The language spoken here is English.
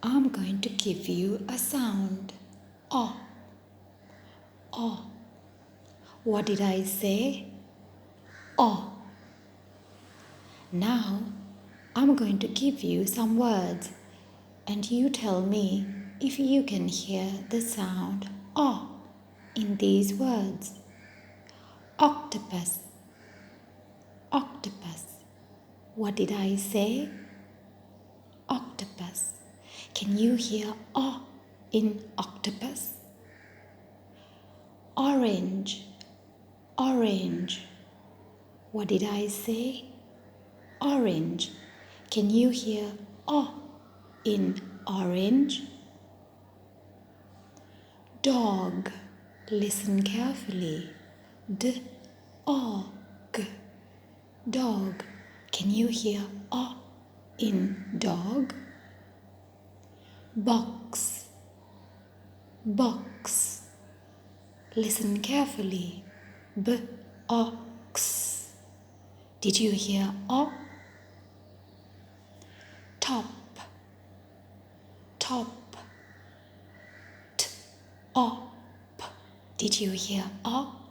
I'm going to give you a sound. O. O. What did I say? O. Now I'm going to give you some words and you tell me if you can hear the sound O in these words. Octopus. Octopus. What did I say? Octopus. Can you hear O in octopus? Orange. Orange. What did I say? Orange. Can you hear O in orange? Dog. Listen carefully. D-O-G. Dog. Can you hear O in dog? Box. Box. Listen carefully. B-O-X. Did you hear O? Top. Top. T-O-P. Did you hear O?